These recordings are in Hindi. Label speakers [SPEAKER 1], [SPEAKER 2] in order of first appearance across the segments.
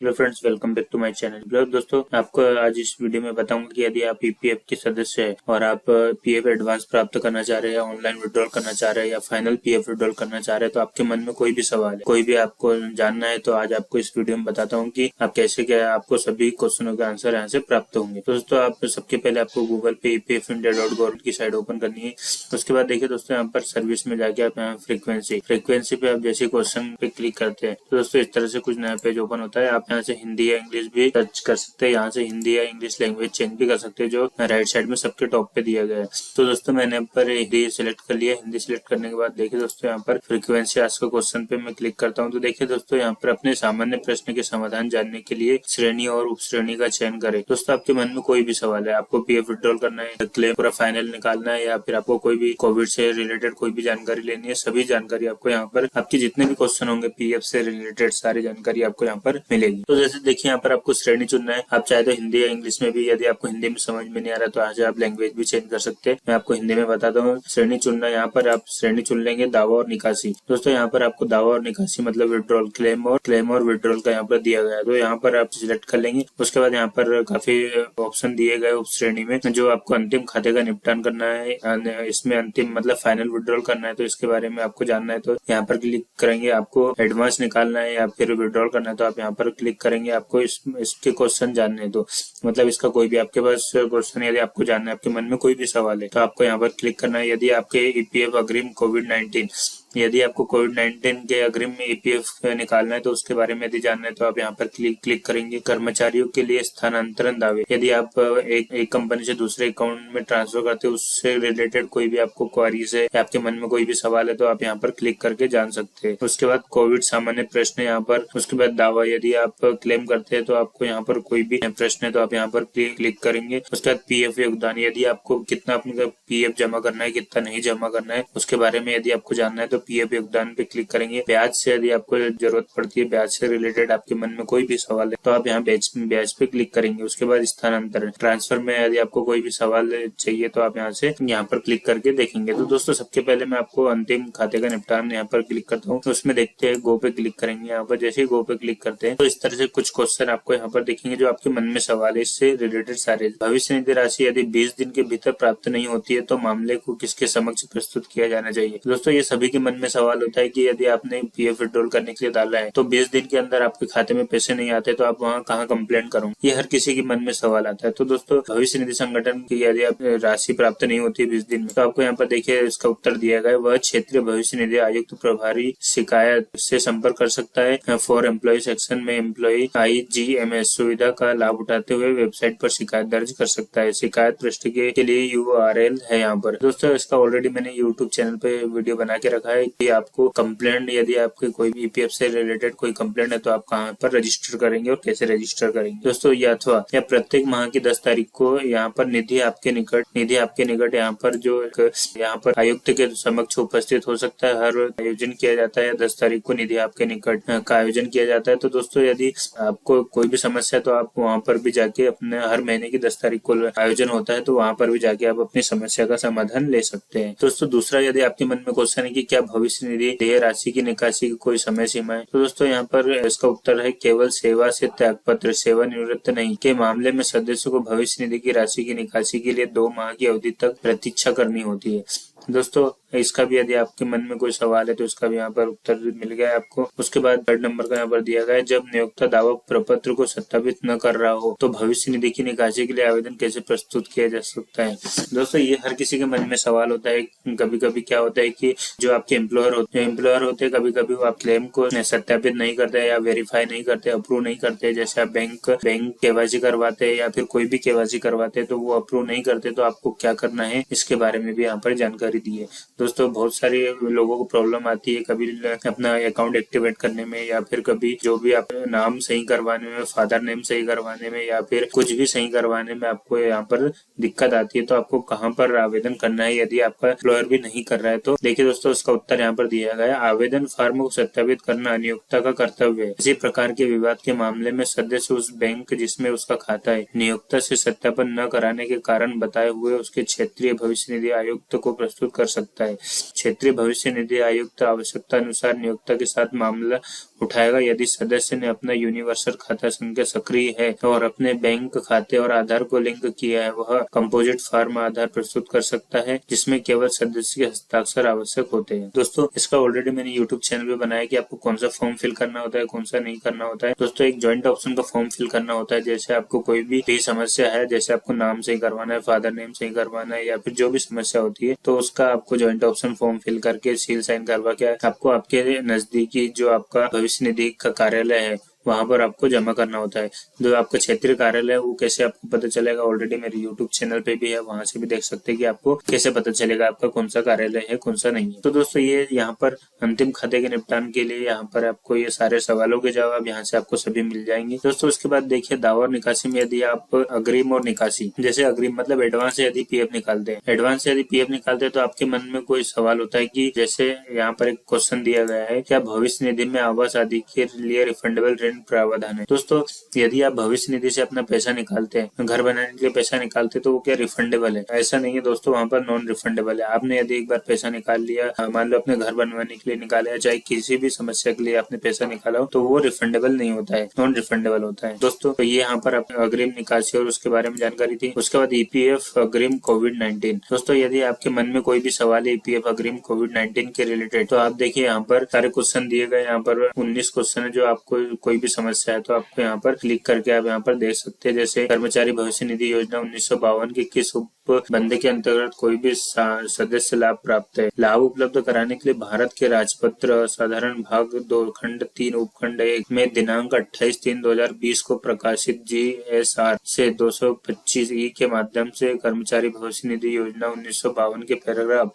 [SPEAKER 1] Hello friends, welcome back to my channel. दोस्तों, आपको आज इस वीडियो में बताऊंगा कि यदि आप ईपीएफ के सदस्य हैं और आप पीएफ एडवांस प्राप्त करना चाह रहे हैं, या ऑनलाइन विड्रॉल करना चाह रहे हैं, या फाइनल पीएफ विड्रॉल करना चाह रहे हैं, तो आपके मन में कोई भी सवाल है, कोई भी आपको जानना है, तो आज आपको इस वीडियो में बताता हूँ कि आप कैसे क्या आपको सभी क्वेश्चनों के आंसर यहाँ से प्राप्त होंगे। तो दोस्तों, आप सबके पहले आपको गूगल पे epfindia.gov की साइट ओपन करनी है। उसके बाद देखिए दोस्तों, यहाँ पर सर्विस में जाके आप यहाँ फ्रीक्वेंसी पे आप जैसे क्वेश्चन पे क्लिक करते हैं तो दोस्तों इस तरह से कुछ नया पेज ओपन होता है। आप यहाँ से हिंदी या इंग्लिश भी सर्च कर सकते हैं, यहाँ से हिंदी या इंग्लिश लैंग्वेज चेंज भी कर सकते हैं, जो राइट साइड में सबके टॉप पे दिया गया है। तो दोस्तों, मैंने यहाँ पर हिंदी सिलेक्ट कर लिया। हिंदी सिलेक्ट करने के बाद देखिए दोस्तों, यहाँ पर फ्रीक्वेंसी आस्क क्वेश्चन पे मैं क्लिक करता हूँ। तो देखिए दोस्तों, यहाँ पर अपने सामान्य प्रश्न के समाधान जानने के लिए श्रेणी और उप श्रेणी का चयन करें। दोस्तों, आपके मन में कोई भी सवाल है, आपको पीएफ विड्रॉल करना है, क्लेम पूरा फाइनल निकालना है, या फिर आपको कोई भी कोविड से रिलेटेड कोई भी जानकारी लेनी है, सभी जानकारी आपको यहाँ पर, आपकी जितने भी क्वेश्चन होंगे पीएफ से रिलेटेड सारी जानकारी आपको यहाँ पर मिलेगी। तो जैसे देखिए, यहाँ पर आपको श्रेणी चुनना है। आप चाहे तो हिंदी या इंग्लिश में भी, यदि आपको हिंदी में समझ में नहीं आ रहा तो आज आप लैंग्वेज भी चेंज कर सकते हैं। मैं आपको हिंदी में बताता हूँ। श्रेणी चुनना है, यहाँ पर आप श्रेणी चुन लेंगे दावा और निकासी। दोस्तों, यहाँ पर आपको दावा और निकासी मतलब विड्रॉल, क्लेम और विड्रॉल का यहाँ पर दिया गया है, तो यहाँ पर आप सिलेक्ट कर लेंगे। उसके बाद यहाँ पर काफी ऑप्शन दिए गए उप श्रेणी में, जो आपको अंतिम खाते का निपटान करना है, इसमें अंतिम मतलब फाइनल विड्रॉल करना है, तो इसके बारे में आपको जानना है तो यहाँ पर क्लिक करेंगे। आपको एडवांस निकालना है या फिर विड्रॉल करना है तो आप यहाँ पर क्लिक करेंगे। आपको इसके क्वेश्चन जानने हैं तो मतलब इसका कोई भी आपके पास क्वेश्चन यदि आपको जानना है, आपके मन में कोई भी सवाल है, तो आपको यहाँ पर क्लिक करना है। यदि आपके ईपीएफ अग्रिम कोविड-19, यदि आपको कोविड-19 के अग्रिम में ईपीएफ निकालना है तो उसके बारे में यदि जानना है तो आप यहाँ पर क्लिक करेंगे। कर्मचारियों के लिए स्थानांतरण दावे, यदि आप एक कंपनी से दूसरे अकाउंट में ट्रांसफर करते हैं, उससे रिलेटेड कोई भी आपको क्वारीज है, आपके मन में कोई भी सवाल है, तो आप यहाँ पर क्लिक करके जान सकते हैं। उसके बाद कोविड सामान्य प्रश्न यहाँ पर, उसके बाद दावा, यदि आप क्लेम करते हैं तो आपको यहाँ पर कोई भी प्रश्न है तो आप यहाँ पर क्लिक करेंगे। उसके बाद पीएफ योगदान, यदि आपको कितना अपने पीएफ जमा करना है, कितना नहीं जमा करना है, उसके बारे में यदि आपको जानना है तो पीएफ योगदान पे क्लिक करेंगे। ब्याज से यदि आपको जरूरत पड़ती है, ब्याज से रिलेटेड आपके मन में कोई भी सवाल है तो आप यहाँ ब्याज पे क्लिक करेंगे। उसके बाद स्थानांतरण ट्रांसफर में यदि आपको कोई भी सवाल चाहिए तो आप यहाँ पर क्लिक करके देखेंगे। तो दोस्तों, सबके पहले मैं आपको अंतिम खाते का निपटान यहाँ पर क्लिक करता हूँ, तो उसमें देखते हैं गो पे क्लिक करेंगे। यहाँ पर जैसे ही गो पे क्लिक करते हैं तो इस तरह से कुछ क्वेश्चन आपको यहाँ पर दिखेंगे जो आपके मन में सवाल है, इससे रिलेटेड सारे। भविष्य निधि राशि यदि 20 दिन के भीतर प्राप्त नहीं होती है तो मामले को किसके समक्ष प्रस्तुत किया जाना चाहिए। दोस्तों, ये सभी के मन में सवाल होता है कि यदि आपने पीएफ विड्रॉल करने के लिए डाला है तो 20 दिन के अंदर आपके खाते में पैसे नहीं आते तो आप वहाँ कहाँ कंप्लेंट करोगे, ये हर किसी के मन में सवाल आता है। तो दोस्तों, भविष्य निधि संगठन की यदि आप राशि प्राप्त नहीं होती 20 दिन में तो आपको यहाँ पर देखिए इसका उत्तर दिया गया है। वह क्षेत्रीय भविष्य निधि आयुक्त प्रभारी शिकायत से संपर्क कर सकता है। फॉर एम्प्लॉय सेक्शन में एम्प्लॉय IGMS सुविधा का लाभ उठाते हुए वेबसाइट पर शिकायत दर्ज कर सकता है। शिकायत पृष्ठ के लिए URL है यहाँ पर। दोस्तों, इसका ऑलरेडी मैंने यूट्यूब चैनल पे वीडियो बना के रखा है कि आपको कंप्लेंट, यदि आपके कोई भी ईपीएफ से रिलेटेड कोई कंप्लेंट है तो आप कहाँ पर रजिस्टर करेंगे और कैसे रजिस्टर करेंगे। दोस्तों, या प्रत्येक माह की 10 तारीख को यहाँ पर निधि आपके निकट यहाँ पर जो यहाँ पर आयुक्त के समक्ष उपस्थित हो सकता है। हर आयोजन किया जाता है, 10 तारीख को निधि आपके निकट का आयोजन किया जाता है। तो दोस्तों, यदि आपको कोई भी समस्या है तो आप वहाँ पर भी जाके अपने, हर महीने की 10 तारीख को आयोजन होता है तो वहाँ पर भी जाके आप अपनी समस्या का समाधान ले सकते हैं। दोस्तों, दूसरा, यदि आपके मन में क्वेश्चन है कि क्या भविष्य निधि देय राशि की निकासी की कोई समय सीमा है, तो दोस्तों यहाँ पर इसका उत्तर है केवल सेवा से त्यागपत्र, सेवानिवृत्त नहीं के मामले में सदस्य को भविष्य निधि की राशि की निकासी के लिए 2 माह की अवधि तक प्रतीक्षा करनी होती है। दोस्तों, इसका भी यदि आपके मन में कोई सवाल है तो इसका भी यहाँ पर उत्तर मिल गया है आपको। उसके बाद 3rd नंबर का यहाँ पर दिया गया है, जब नियोक्ता दावा प्रपत्र को सत्यापित न कर रहा हो तो भविष्य निधि की निकासी के लिए आवेदन कैसे प्रस्तुत किया जा सकता है। दोस्तों, ये हर किसी के मन में सवाल होता है। कभी कभी क्या होता है कि जो आपके एम्प्लॉयर होते हैं, कभी कभी वो आप क्लेम को सत्यापित नहीं करते या वेरीफाई नहीं करते, अप्रूव नहीं करते। जैसे आप बैंक केवाईसी करवाते हैं या फिर कोई भी केवाईसी करवाते हैं तो वो अप्रूव नहीं करते, तो आपको क्या करना है इसके बारे में भी यहाँ पर जानकारी दी है। दोस्तों, बहुत सारे लोगों को प्रॉब्लम आती है कभी अपना अकाउंट एक्टिवेट करने में, या फिर कभी जो भी आप नाम सही करवाने में, फादर नेम सही करवाने में, या फिर कुछ भी सही करवाने में आपको यहाँ पर दिक्कत आती है। तो आपको कहाँ पर आवेदन करना है यदि आपका एम्प्लॉयर भी नहीं कर रहा है तो देखिए दोस्तों, उसका उत्तर यहाँ पर दिया गया है। आवेदन फॉर्म को सत्यापित करना नियोक्ता का कर्तव्य है। इसी प्रकार के विवाद के मामले में सदस्य उस बैंक जिसमें उसका खाता है नियोक्ता से सत्यापन न कराने के कारण बताए हुए उसके क्षेत्रीय भविष्य निधि आयुक्त को प्रस्तुत प्रस्तुत कर सकता है। क्षेत्रीय भविष्य निधि आयुक्त आवश्यकता अनुसार नियोक्ता के साथ मामला उठाएगा यदि सदस्य ने अपना यूनिवर्सल खाता संख्या सक्रिय है और अपने बैंक खाते और आधार को लिंक किया है। वह कंपोजिट फॉर्म आधार प्रस्तुत कर सकता है जिसमें केवल सदस्य के हस्ताक्षर आवश्यक होते हैं। दोस्तों, इसका ऑलरेडी मैंने यूट्यूब चैनल पे बनाया कि आपको कौन सा फॉर्म फिल करना होता है, कौन सा नहीं करना होता है। दोस्तों, एक ज्वाइंट ऑप्शन का फॉर्म फिल करना होता है। जैसे आपको कोई भी समस्या है, जैसे आपको नाम सही करवाना है, फादर नेम सही करवाना है, या फिर जो भी समस्या होती है, तो उसका आपको ज्वाइंट ऑप्शन फॉर्म फिल करके सील साइन करवा के आपको आपके नजदीकी जो आपका भविष्य निधि का कार्यालय है वहां पर आपको जमा करना होता है। जो आपका क्षेत्रीय कार्यालय है वो कैसे आपको पता चलेगा, ऑलरेडी मेरे यूट्यूब चैनल पे भी है, वहां से भी देख सकते हैं कि आपको कैसे पता चलेगा आपका कौन सा कार्यालय है, कौन सा नहीं है। तो दोस्तों, ये यहाँ पर अंतिम खाते के निपटान के लिए यहाँ पर आपको ये सारे सवालों के जवाब यहाँ से आपको सभी मिल जाएंगे। दोस्तों, उसके बाद देखिए दावा और निकासी में यदि आप अग्रिम और निकासी, जैसे अग्रिम मतलब एडवांस से यदि पीएफ निकालते हैं, एडवांस से यदि पीएफ निकालते हैं तो आपके मन में कोई सवाल होता है कि जैसे यहाँ पर एक क्वेश्चन दिया गया है, क्या भविष्य निधि में आवास आदि के लिए रिफंडेबल ऋण प्रावधान है। दोस्तों, यदि आप भविष्य निधि से अपना पैसा निकालते हैं, घर बनाने के लिए पैसा निकालते हैं, तो वो क्या रिफंडेबल है? ऐसा नहीं है दोस्तों, वहाँ पर नॉन रिफंडेबल है। आपने यदि एक बार पैसा निकाल लिया, मान लो अपने घर बनवाने के लिए निकाला है, चाहे किसी भी समस्या के लिए आपने पैसा निकाला हो, तो वो रिफंडेबल नहीं होता है, नॉन रिफंडेबल होता है। दोस्तों, तो ये यहाँ पर अग्रिम निकासी और उसके बारे में जानकारी थी। उसके बाद ईपीएफ अग्रिम कोविड-19। दोस्तों, यदि आपके मन में कोई भी सवाल है ईपीएफ अग्रिम कोविड-19 के रिलेटेड, तो आप देखिए यहाँ पर सारे क्वेश्चन दिए गए। यहाँ पर 19 क्वेश्चन है। जो आपको कोई भी समस्या है तो आपको यहाँ पर क्लिक करके आप यहाँ पर देख सकते हैं। जैसे कर्मचारी भविष्य निधि योजना 1952 की किस उपबंध के अंतर्गत कोई भी सदस्य लाभ प्राप्त है। लाभ उपलब्ध कराने के लिए भारत के राजपत्र साधारण भाग 2 खंड 3 उपखंड 1 में दिनांक 28/3/2020 को प्रकाशित GSR से 225E के माध्यम से कर्मचारी भविष्य निधि योजना 1952 के पैराग्राफ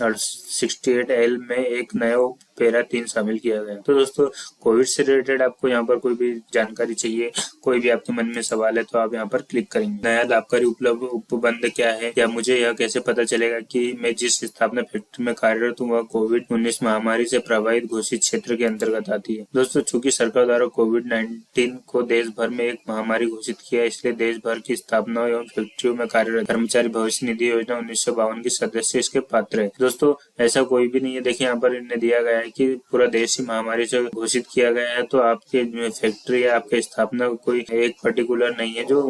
[SPEAKER 1] 68L में एक नया पैरा 3 शामिल किया गया। तो दोस्तों, कोविड से रिलेटेड आपको यहाँ पर कोई भी जानकारी चाहिए, कोई भी आपके मन में सवाल है, तो आप यहाँ पर क्लिक करेंगे। नया लाभकारी उपलब्ध उपबंध क्या है, या मुझे यह कैसे पता चलेगा कि मैं जिस स्थापना फैक्ट्री में कार्यरत हूँ वह कोविड-19 महामारी से प्रभावित घोषित क्षेत्र के अंतर्गत आती है। दोस्तों, चूंकि सरकार द्वारा कोविड-19 को देश भर में एक महामारी घोषित किया, इसलिए देश भर की स्थापना एवं फैक्ट्रियों में कार्यरत कर्मचारी भविष्य निधि योजना 1952 के सदस्य इसके पात्र है। दोस्तों, ऐसा कोई भी नहीं है। देखिए, यहाँ पर इन्हें दिया गया है कि पूरा देश ही महामारी से घोषित किया गया है, तो आपके फैक्ट्री या आपके स्थापना कोई एक पर्टिकुलर नहीं है जो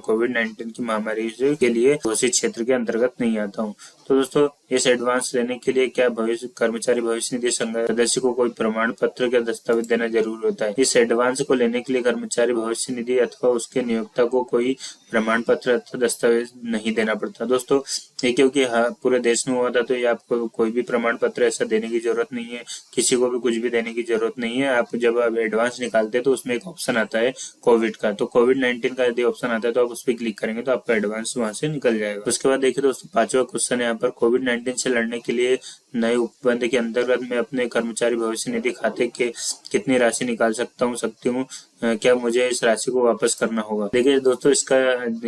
[SPEAKER 1] कोविड-19 की महामारी के लिए घोषित क्षेत्र के अंतर्गत नहीं आता हूँ। तो दोस्तों, इस एडवांस लेने के लिए क्या कर्मचारी भविष्य निधि सदस्य को कोई प्रमाण पत्र का दस्तावेज देना जरूर होता है। इस एडवांस को लेने के लिए कर्मचारी भविष्य निधि अथवा उसके नियोक्ता को कोई प्रमाण पत्र अथवा दस्तावेज नहीं देना पड़ता। दोस्तों, ये क्योंकि पूरे देश में हुआ था, तो ये आपको कोई भी प्रमाण पत्र ऐसा देने की जरूरत नहीं है, किसी को भी कुछ भी देने की जरूरत नहीं है। आप जब आप एडवांस निकालते हैं तो उसमें एक ऑप्शन आता है कोविड का, तो कोविड-19 का यदि ऑप्शन आता है तो आप उस पर क्लिक करेंगे तो आपका एडवांस वहां से निकल जाएगा। उसके बाद देखिए दोस्तों, 5वां क्वेश्चन है यहाँ पर, कोविड-19 से लड़ने के लिए नए उपबंध के अंतर्गत मैं अपने कर्मचारी भविष्य निधि खाते के कितनी राशि निकाल सकती हूँ, क्या मुझे इस राशि को वापस करना होगा। देखिए दोस्तों, इसका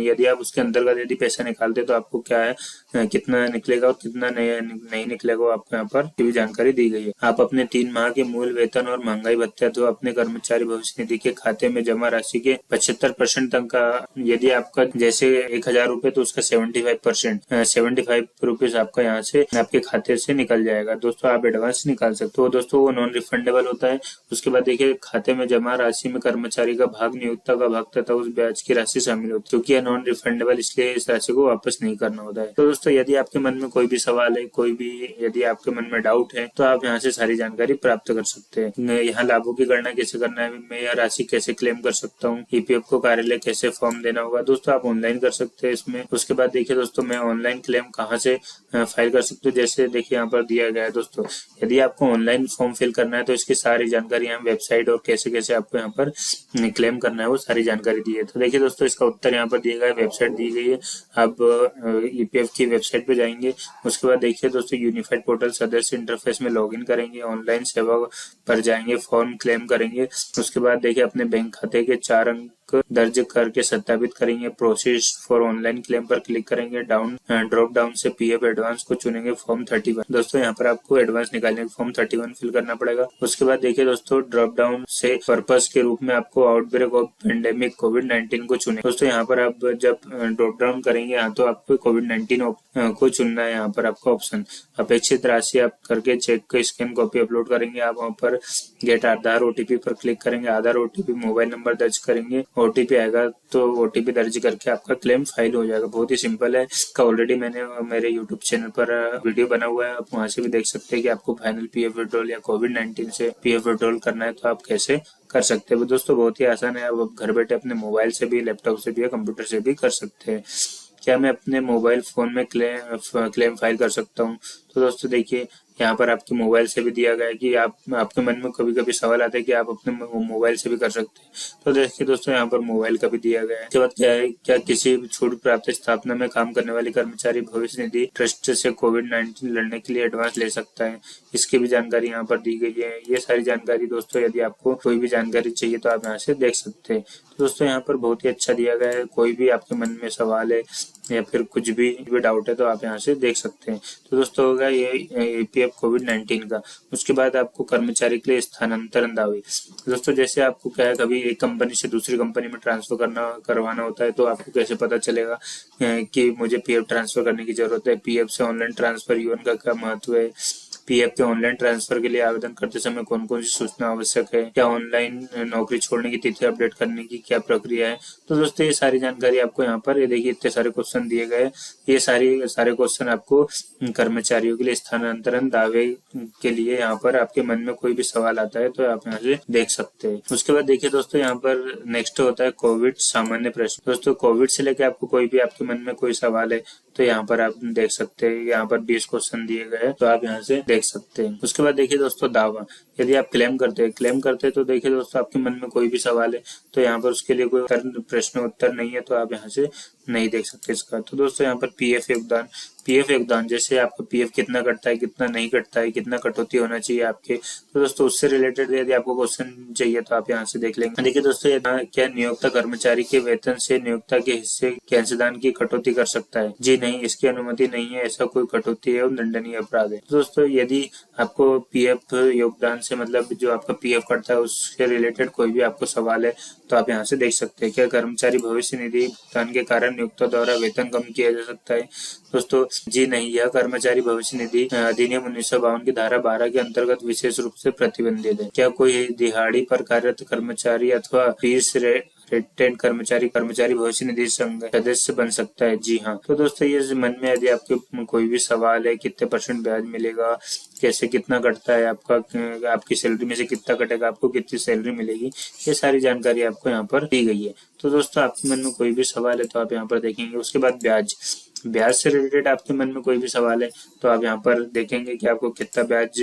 [SPEAKER 1] यदि आप उसके अंतर्गत यदि पैसा निकालते तो आपको क्या है, कितना निकलेगा और कितना नहीं निकलेगा, आपको यहाँ पर भी जानकारी दी गई है। आप अपने 3 माह के मूल वेतन और महंगाई भत्ते तो अपने कर्मचारी भविष्य निधि के खाते में जमा राशि के 75% तक का, यदि आपका जैसे 1000 रुपए तो उसका 75 रुपीज आपका यहाँ से आपके खाते से निकल जाएगा। दोस्तों, आप एडवांस निकाल सकते हो। दोस्तों, वो नॉन रिफंडेबल होता है। उसके बाद देखिए, खाते में जमा राशि में कर्मचारी का भाग, नियोक्ता का भाग तथा उस ब्याज की राशि शामिल होती है। क्योंकि यह नॉन रिफंडेबल, इसलिए इस राशि को वापस नहीं करना होता है। तो दोस्तों, यदि आपके मन में कोई भी सवाल है, यदि आपके मन में डाउट है, तो आप यहाँ से सारी जानकारी प्राप्त कर सकते हैं। यहाँ लाभों की गणना कैसे करना है, मैं यह राशि कैसे क्लेम कर सकता हूँ, ईपीएफ को कार्यालय कैसे फॉर्म देना होगा, दोस्तों आप ऑनलाइन कर सकते हैं इसमें। उसके बाद देखिए दोस्तों, मैं ऑनलाइन क्लेम कहाँ से फाइल कर सकते हो, जैसे देखिए यहाँ पर दिया गया है। दोस्तों, यदि आपको ऑनलाइन फॉर्म फिल करना है तो इसकी सारी जानकारी यहाँ वेबसाइट और कैसे कैसे आपको यहाँ पर क्लेम करना है वो सारी जानकारी दी है। तो देखिए दोस्तों, इसका उत्तर यहाँ पर दिया गया है, वेबसाइट दी गई है। आप ईपीएफ की वेबसाइट पे जाएंगे। उसके बाद देखिए दोस्तों, यूनिफाइड पोर्टल सदस्य इंटरफेस में लॉगिन करेंगे, ऑनलाइन सेवा पर जाएंगे, फॉर्म क्लेम करेंगे। उसके बाद देखिए, अपने बैंक खाते के 4 अंक दर्ज करके सत्यापित करेंगे। प्रोसेस फॉर ऑनलाइन क्लेम पर क्लिक करेंगे। ड्रॉप डाउन से पीएफ एडवांस को चुनेंगे। फॉर्म 31 दोस्तों यहाँ पर आपको एडवांस निकालने फॉर्म 31 फिल करना पड़ेगा। उसके बाद देखिए दोस्तों ड्रॉप डाउन से पर्पस के रूप में आपको आउटब्रेक ऑफ पेंडेमिक कोविड-19 को चुने। दोस्तों यहाँ पर आप जब ड्रॉप डाउन करेंगे यहाँ तो आपको कोविड-19 को चुनना है। यहाँ पर आपका ऑप्शन अपेक्षित राशि आप करके चेक का स्कैन कॉपी अपलोड करेंगे। आप वहाँ पर गेट आधार ओटीपी पर क्लिक करेंगे। आधार ओटीपी मोबाइल नंबर दर्ज करेंगे। ओटीपी आएगा तो ओटीपी दर्ज करके आपका क्लेम फाइल हो जाएगा। बहुत ही सिंपल है। इसका ऑलरेडी मैंने मेरे यूट्यूब चैनल पर वीडियो बना हुआ है, आप वहां से भी देख सकते हैं कि आपको फाइनल पीएफ विड्रॉल या कोविड-19 से पीएफ विड्रॉल करना है तो आप कैसे कर सकते हैं। दोस्तों बहुत ही आसान है। आप घर बैठे अपने मोबाइल से भी, लैपटॉप से भी या कंप्यूटर से भी कर सकते हैं। क्या मैं अपने मोबाइल फोन में क्लेम फाइल कर सकता हूँ? तो दोस्तों देखिए यहाँ पर आपके मोबाइल से भी दिया गया है कि आपके मन में कभी कभी सवाल आता है कि आप अपने मोबाइल से भी कर सकते हैं। तो देखिए दोस्तों यहाँ पर मोबाइल का भी दिया गया है। इसके बाद क्या है, क्या किसी छूट प्राप्त स्थापना में काम करने वाले कर्मचारी भविष्य निधि ट्रस्ट से कोविड-19 लड़ने के लिए एडवांस ले सकता है? इसकी भी जानकारी यहाँ पर दी गई है। ये सारी जानकारी दोस्तों यदि आपको कोई भी जानकारी चाहिए तो आप यहाँ से देख सकते हैं। दोस्तों यहाँ पर बहुत ही अच्छा दिया गया है। कोई भी आपके मन में सवाल है या फिर कुछ भी डाउट है तो आप यहाँ से देख सकते हैं। तो दोस्तों होगा ये ईपीएफ कोविड-19 का। उसके बाद आपको कर्मचारी के लिए स्थानांतरण दावे। दोस्तों जैसे आपको क्या है, कभी एक कंपनी से दूसरी कंपनी में ट्रांसफर करवाना होता है तो आपको कैसे पता चलेगा कि मुझे पीएफ ट्रांसफर करने की जरूरत है? पीएफ से ऑनलाइन ट्रांसफर यूएन का क्या महत्व है? पीएफ के ऑनलाइन ट्रांसफर के लिए आवेदन करते समय कौन कौन सी सूचना आवश्यक है? क्या ऑनलाइन नौकरी छोड़ने की तिथि अपडेट करने की क्या प्रक्रिया है? तो दोस्तों ये सारी जानकारी आपको यहाँ पर, ये देखिए इतने सारे क्वेश्चन दिए गए। ये सारे क्वेश्चन आपको कर्मचारियों के लिए स्थानांतरण दावे के लिए यहाँ पर आपके मन में कोई भी सवाल आता है तो आप यहाँ से देख सकते हैं। उसके बाद देखिए दोस्तों यहाँ पर नेक्स्ट होता है कोविड सामान्य प्रश्न। दोस्तों कोविड से लेकर आपको कोई भी आपके मन में कोई सवाल है तो यहाँ पर आप देख सकते हैं। यहाँ पर 20 क्वेश्चन दिए गए हैं तो आप यहाँ से देख सकते हैं। उसके बाद देखिए दोस्तों दावा, यदि आप क्लेम करते हैं तो देखिए दोस्तों आपके मन में कोई भी सवाल है तो यहाँ पर उसके लिए कोई प्रश्न उत्तर नहीं है तो आप यहाँ से नहीं देख सकते इसका। तो दोस्तों यहाँ पर पीएफ योगदान जैसे आपका पीएफ कितना कटता है, कितना नहीं कटता है, कितना कटौती होना चाहिए आपके, तो दोस्तों उससे रिलेटेड यदि आपको क्वेश्चन चाहिए तो आप यहाँ से देख लेंगे। देखिए दोस्तों क्या नियोक्ता कर्मचारी के वेतन से नियोक्ता के हिस्से के अंशदान की कटौती कर सकता है? जी नहीं, इसकी अनुमति नहीं है। ऐसा कोई कटौती है और दंडनीय अपराध है। दोस्तों यदि आपको पीएफ योगदान से मतलब जो आपका पीएफ कटता है उससे रिलेटेड कोई भी आपको सवाल है तो आप यहाँ से देख सकते हैं। क्या कर्मचारी भविष्य निधि भुगतान के कारण नियोक्ता द्वारा वेतन कम किया जा सकता है? दोस्तों जी नहीं, यह कर्मचारी भविष्य निधि अधिनियम 1952 की धारा 12 के अंतर्गत विशेष रूप से प्रतिबंधित है। क्या कोई दिहाड़ी पर कार्यरत कर्मचारी अथवा फीस रिटेंड कर्मचारी भविष्य निधि संघ सदस्य बन सकता है? जी हाँ। तो दोस्तों ये मन में यदि आपके कोई भी सवाल है, कितने % ब्याज मिलेगा, कैसे कितना कटता है आपका, आपकी सैलरी में से कितना कटेगा, आपको कितनी सैलरी मिलेगी, ये सारी जानकारी आपको यहाँ पर दी गई है। तो दोस्तों आपके मन में कोई भी सवाल है तो आप यहाँ पर देखेंगे। उसके बाद ब्याज से रिलेटेड आपके मन में कोई भी सवाल है तो आप यहाँ पर देखेंगे कि आपको कितना ब्याज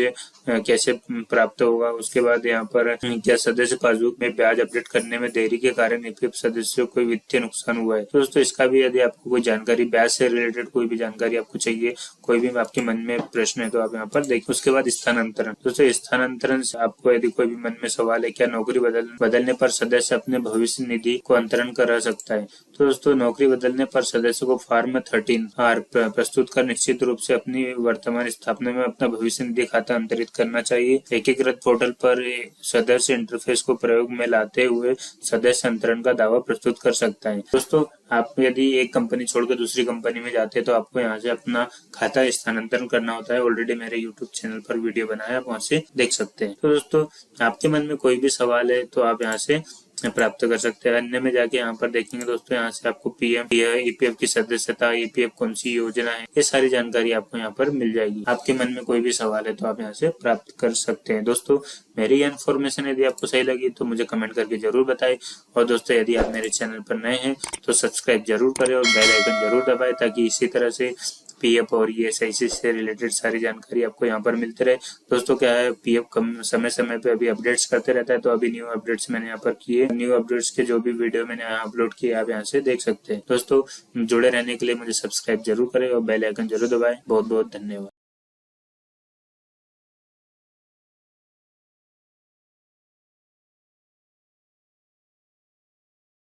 [SPEAKER 1] कैसे प्राप्त होगा। उसके बाद यहाँ पर क्या सदस्य पासबुक में ब्याज अपडेट करने में देरी के कारण ईपीएफ सदस्यों को वित्तीय नुकसान हुआ है? तो दोस्तों इसका भी यदि आपको कोई जानकारी, ब्याज से रिलेटेड कोई भी जानकारी आपको चाहिए, कोई भी आपके मन में प्रश्न है तो आप यहाँ पर देखिए। उसके बाद स्थानांतरण। दोस्तों स्थानांतरण से आपको यदि कोई भी मन में सवाल है, क्या नौकरी बदलने पर सदस्य अपने भविष्य निधि को अंतरण करा सकता है? तो दोस्तों नौकरी बदलने पर सदस्य को फॉर्म 13R प्रस्तुत कर निश्चित रूप से अपनी वर्तमान स्थापना में अपना भविष्य निधि खाता अंतरित करना चाहिए। एकीकृत पोर्टल पर सदस्य इंटरफेस को प्रयोग में लाते हुए सदस्य अंतरण का दावा प्रस्तुत कर सकता है। दोस्तों आप यदि एक कंपनी छोड़कर दूसरी कंपनी में जाते हैं तो आपको यहाँ से अपना खाता स्थानांतरण करना होता है। ऑलरेडी मेरे यूट्यूब चैनल पर वीडियो बनाया है, आप वहाँ से देख सकते हैं। तो दोस्तों आपके मन में कोई भी सवाल है तो आप यहाँ से प्राप्त कर सकते हैं। अन्य में जाके यहाँ पर देखेंगे दोस्तों, यहाँ से आपको पीएम ईपीएफ की सदस्यता, ईपीएफ कौन सी योजना है, ये सारी जानकारी आपको यहाँ पर मिल जाएगी। आपके मन में कोई भी सवाल है तो आप यहाँ से प्राप्त कर सकते हैं। दोस्तों मेरी इन्फॉर्मेशन यदि आपको सही लगी तो मुझे कमेंट करके जरूर बताएं। और दोस्तों यदि आप मेरे चैनल पर नए हैं तो सब्सक्राइब जरूर करें और बेल आइकन जरूर दबाएं ताकि इसी तरह से पीएफ और ईएसआईसी से रिलेटेड सारी जानकारी आपको यहाँ पर मिलते रहे। दोस्तों क्या है, पीएफ कम समय पे अभी अपडेट्स करते रहता है तो अभी न्यू अपडेट्स मैंने यहाँ पर किए। न्यू अपडेट्स के जो भी वीडियो मैंने यहाँ अपलोड किए आप यहाँ से देख सकते हैं। दोस्तों जुड़े रहने के लिए मुझे सब्सक्राइब जरूर करें और बेल आइकन जरूर दबाएं। बहुत बहुत धन्यवाद।